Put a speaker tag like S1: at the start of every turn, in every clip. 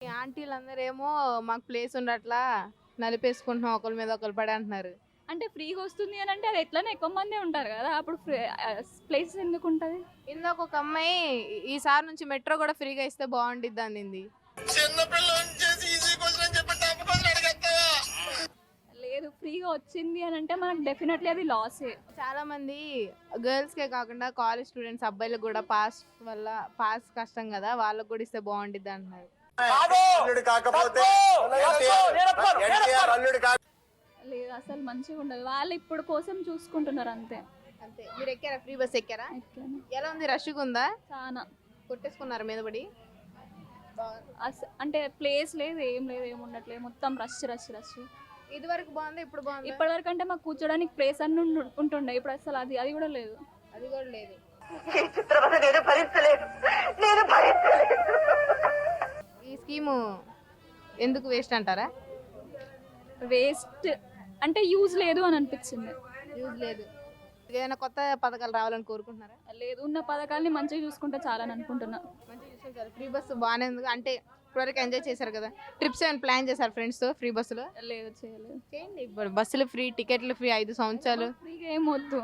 S1: ఈ ఆంటీలందరేమో మాకు ప్లేస్ ఉండట్లా నలిపేసుకుంటున్నాం ఒకరి మీద ఒకరు పడి అంటున్నారు.
S2: అంటే ఫ్రీగా వస్తుంది అని అంటే అది ఎట్లనే ఎక్కువ మంది ఉంటారు కదా, అప్పుడు ప్లేసెస్ ఎందుకు ఉంటుంది?
S1: ఇందాక ఒక అమ్మాయి ఈసారి నుంచి మెట్రో కూడా ఫ్రీగా ఇస్తే బాగుండిద్ది అనింది.
S2: లేదు, ఫ్రీగా వచ్చింది అని అంటే మనకు డెఫినెట్లీ అది లాసే.
S1: చాలా మంది గర్ల్స్కే కాకుండా కాలేజ్ స్టూడెంట్స్ అబ్బాయిలకు కూడా పాస్ కష్టం కదా, వాళ్ళకు కూడా ఇస్తే బాగుండిద్ది అంటున్నారు.
S2: లేదు, అసలు మంచిగా ఉండదు. వాళ్ళు ఇప్పుడు కోసం చూసుకుంటున్నారు అంతే.
S1: అంతే. మీరు ఎక్కారా? Free bus ఎక్కారా?
S2: ఎట్లనే
S1: ఎలా ఉంది? రష్గా ఉందా?
S2: చాలా.
S1: కొట్టేసుకున్నారు మీద పడి?
S2: అంటే ప్లేస్ లేదు, ఏం లేదు, ఏమి ఉండట్లేదు, మొత్తం రష్ రష్ రష్.
S1: ఇది వరకు బాగుంది, ఇప్పుడు బాగుంది.
S2: ఇప్పటి వరకు అంటే మాకు కూర్చోడానికి ప్లేస్ అన్ని ఉంటుండే, ఇప్పుడు అసలు అది కూడా లేదు.
S1: అది కూడా లేదు. ఈ స్కీము ఎందుకు వేస్ట్ అంటారా?
S2: వేస్ట్ అంటే యూజ్ లేదు అని అనిపించింది.
S1: యూజ్ లేదు. ఏదైనా కొత్త పథకాలు రావాలని కోరుకుంటున్నారా?
S2: లేదు, ఉన్న పథకాలని మంచిగా చూసుకుంటే చాలా అని అనుకుంటున్నా.
S1: మంచిగా చూసుకుంటారు. ఫ్రీ బస్సు బాగానే ఉంది అంటే ఇప్పటివరకు ఎంజాయ్ చేశారు కదా. ట్రిప్స్ ఏమైనా ప్లాన్ చేశారు ఫ్రెండ్స్తో ఫ్రీ బస్సులో?
S2: లేదు, చేయలేదు.
S1: చేయండి. ఇప్పుడు బస్సులు ఫ్రీ, టికెట్లు ఫ్రీ 5 సంవత్సరాలు.
S2: ఫ్రీగా ఏం వద్దు.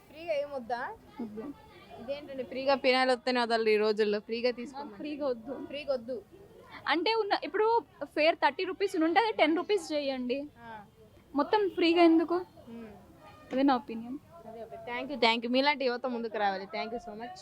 S1: ఫ్రీగా ఏమొద్దా? ఇదేంటండి ఫ్రీగా పినాలు వస్తేనే వదలరు ఈ రోజుల్లో. ఫ్రీగా తీసుకోండి.
S2: ఫ్రీగా వద్దు.
S1: ఫ్రీగా వద్దు
S2: అంటే ఇప్పుడు ఫేర్ 30 రూపీస్ ఉంటే అది 10 రూపీస్ చేయండి, మొత్తం ఫ్రీగా ఎందుకు? అదే నా ఒపీనియన్.
S1: థ్యాంక్ యూ మీలాంటి యువత ముందుకు రావాలి. Thank you so much.